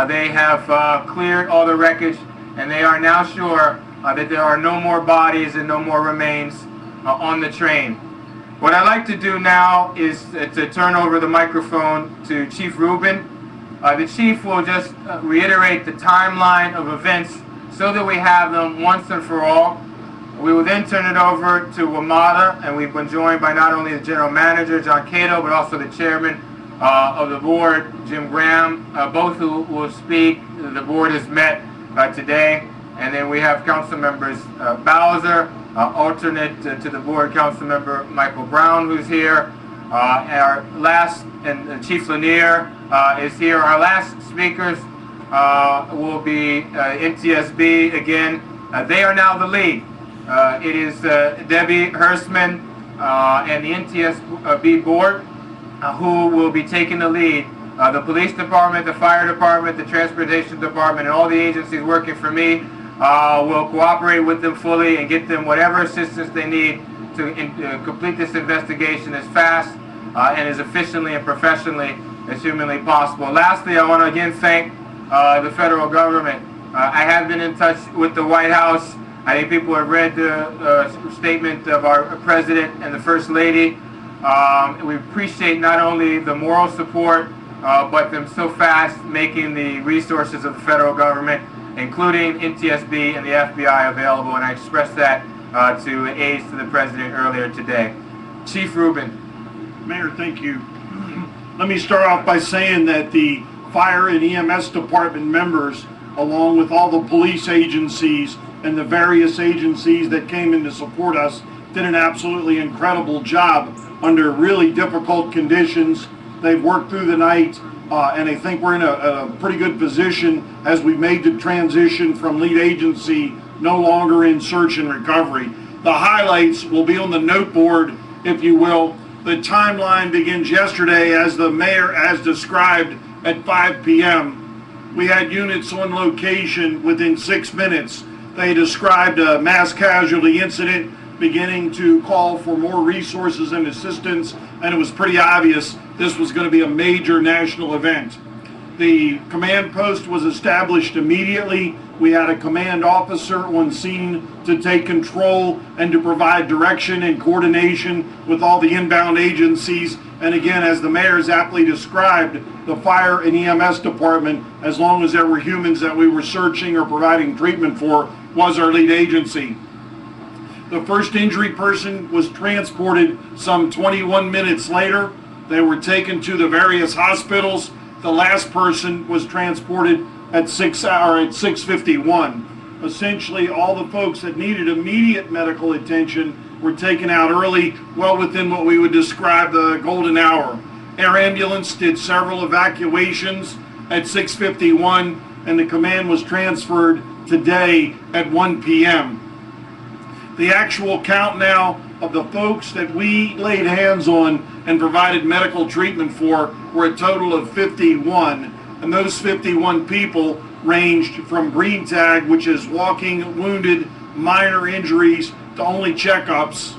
They have cleared all the wreckage, and they are now sure that there are no more bodies and no more remains on the train. What I'd like to do now is to turn over the microphone to Chief Rubin. The Chief will just reiterate the timeline of events so that we have them once and for all. We will then turn it over to WMATA, and we've been joined by not only the General Manager, John Cato, but also the Chairman of the Board, Jim Graham, both who will speak. The Board has met today. And then we have Council Members Bowser, alternate to the Board, Council Member Michael Brown, who's here. Our last, and Chief Lanier is here. Our last speakers will be NTSB again. They are now the lead. It is Debbie Hurstman and the NTSB Board who will be taking the lead. The Police Department, the Fire Department, the Transportation Department, and all the agencies working for me will cooperate with them fully and get them whatever assistance they need to complete this investigation as fast and as efficiently and professionally as humanly possible. Lastly, I want to again thank the federal government. I have been in touch with the White House. I think people have read the statement of our President and the First Lady. We appreciate not only the moral support, but them so fast making the resources of the federal government, including NTSB and the FBI, available, and I expressed that to aides to the President earlier today. Chief Rubin. Mayor, thank you. Let me start off by saying that the Fire and EMS Department members, along with all the police agencies and the various agencies that came in to support us, did an absolutely incredible job under really difficult conditions. They've worked through the night, and I think we're in a pretty good position as we made the transition from lead agency no longer in search and recovery. The highlights will be on the note board, if you will. The timeline begins yesterday, as the mayor has described, at 5 p.m. We had units on location within 6 minutes. They described a mass casualty incident, beginning to call for more resources and assistance, and it was pretty obvious this was going to be a major national event. The command post was established immediately. We had a command officer on scene to take control and to provide direction and coordination with all the inbound agencies. And again, as the mayor's aptly described, the Fire and EMS Department, as long as there were humans that we were searching or providing treatment for, was our lead agency. The first injury person was transported some 21 minutes later. They were taken to the various hospitals. The last person was transported at 6:51. Essentially, all the folks that needed immediate medical attention were taken out early, well within what we would describe the golden hour. Air ambulance did several evacuations at 6:51, and the command was transferred today at 1 p.m. The actual count now of the folks that we laid hands on and provided medical treatment for were a total of 51. And those 51 people ranged from green tag, which is walking wounded, minor injuries, to only checkups.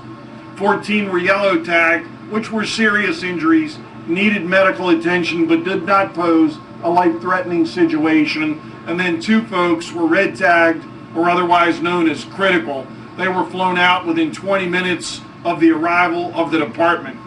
14 were yellow tag, which were serious injuries, needed medical attention, but did not pose a life-threatening situation. And then 2 folks were red tagged, or otherwise known as critical. They were flown out within 20 minutes of the arrival of the department.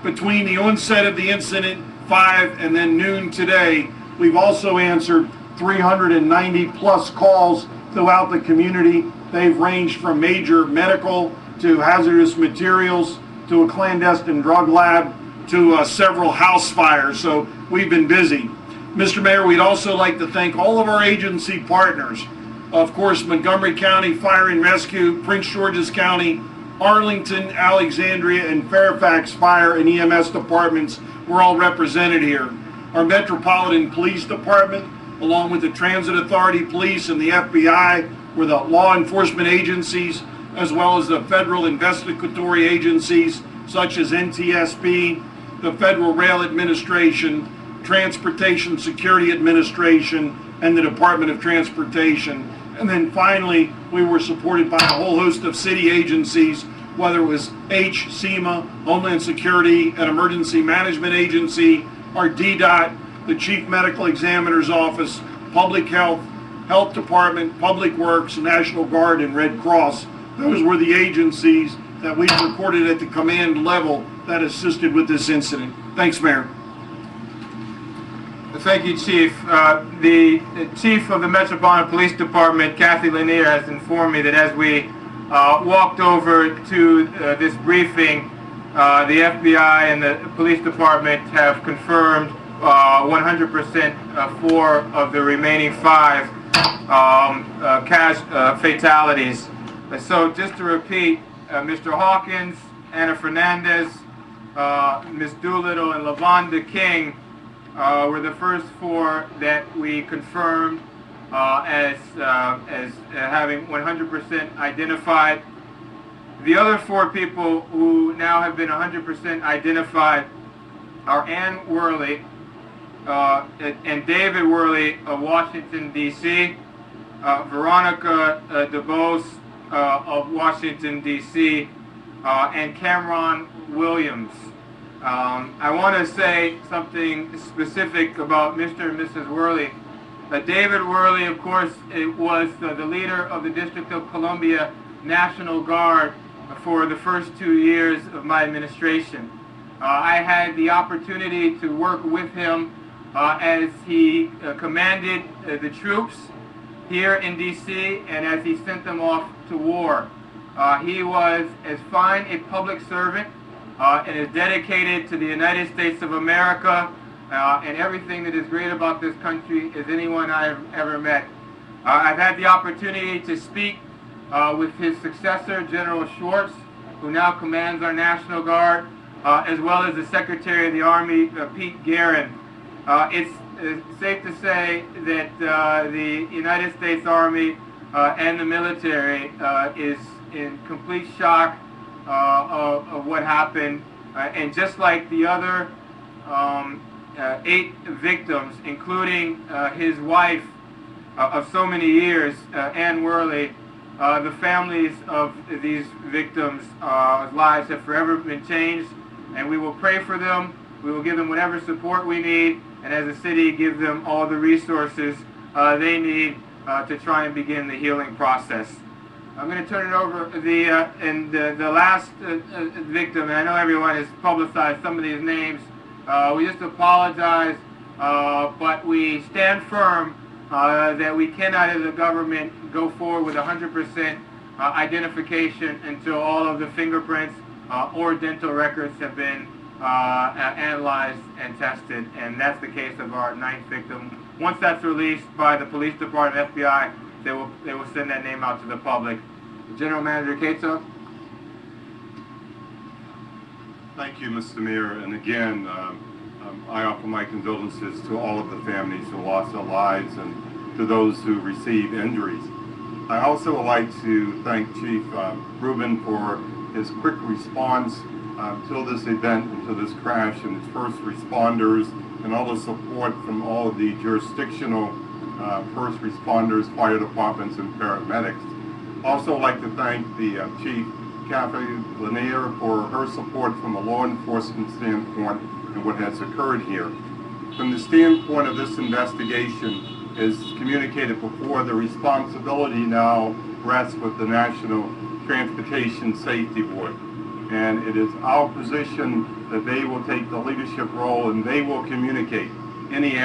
Between the onset of the incident, 5 and then noon today, we've also answered 390 plus calls throughout the community. They've ranged from major medical to hazardous materials to a clandestine drug lab to several house fires. So we've been busy. Mr. Mayor, we'd also like to thank all of our agency partners. Of course, Montgomery County Fire and Rescue, Prince George's County, Arlington, Alexandria, and Fairfax Fire and EMS departments were all represented here. Our Metropolitan Police Department, along with the Transit Authority Police and the FBI, were the law enforcement agencies, as well as the federal investigatory agencies such as NTSB, the Federal Rail Administration, Transportation Security Administration, and the Department of Transportation. And then finally, we were supported by a whole host of city agencies, whether it was SEMA, Homeland Security, an emergency management agency, our DDOT, the Chief Medical Examiner's Office, Public Health, Health Department, Public Works, National Guard, and Red Cross. Those were the agencies that we reported at the command level that assisted with this incident. Thanks, Mayor. Thank you, Chief. The Chief of the Metropolitan Police Department, Kathy Lanier, has informed me that as we walked over to this briefing, the FBI and the police department have confirmed 100% 4 of the remaining 5 fatalities. So just to repeat, Mr. Hawkins, Anna Fernandez, Ms. Doolittle, and Lavonda King were the first 4 that we confirmed as having 100% identified. The other 4 people who now have been 100% identified are Ann Worley and David Worley of Washington, D.C., Veronica DeBose of Washington, D.C., and Cameron Williams. I want to say something specific about Mr. and Mrs. Worley. David Worley, of course, was the leader of the District of Columbia National Guard for the first 2 years of my administration. I had the opportunity to work with him as he commanded the troops here in D.C. and as he sent them off to war. He was as fine a public servant and as dedicated to the United States of America and everything that is great about this country as anyone I have ever met. I've had the opportunity to speak with his successor, General Schwartz, who now commands our National Guard, as well as the Secretary of the Army, Pete Guerin. It's safe to say that the United States Army and the military is in complete shock of what happened. And just like the other 8 victims, including his wife of so many years, Ann Worley, the families of these victims' lives have forever been changed, and we will pray for them. We will give them whatever support we need, and as a city, give them all the resources they need to try and begin the healing process. I'm going to turn it over the last victim, and I know everyone has publicized some of these names. We just apologize, but we stand firm that we cannot, as a government, go forward with 100% identification until all of the fingerprints or dental records have been analyzed and tested, and that's the case of our 9th victim. Once that's released by the police department, FBI, they will send that name out to the public. General Manager Cato. Thank you, Mr. Mayor, and again, I offer my condolences to all of the families who lost their lives and to those who received injuries. I also would like to thank Chief Rubin for his quick response to this event and to this crash, and his first responders and all the support from all of the jurisdictional first responders, fire departments, and paramedics. Also like to thank the Chief Kathy Lanier for her support from a law enforcement standpoint and what has occurred here. From the standpoint of this investigation, as communicated before, the responsibility now rests with the National Transportation Safety Board. And it is our position that they will take the leadership role and they will communicate any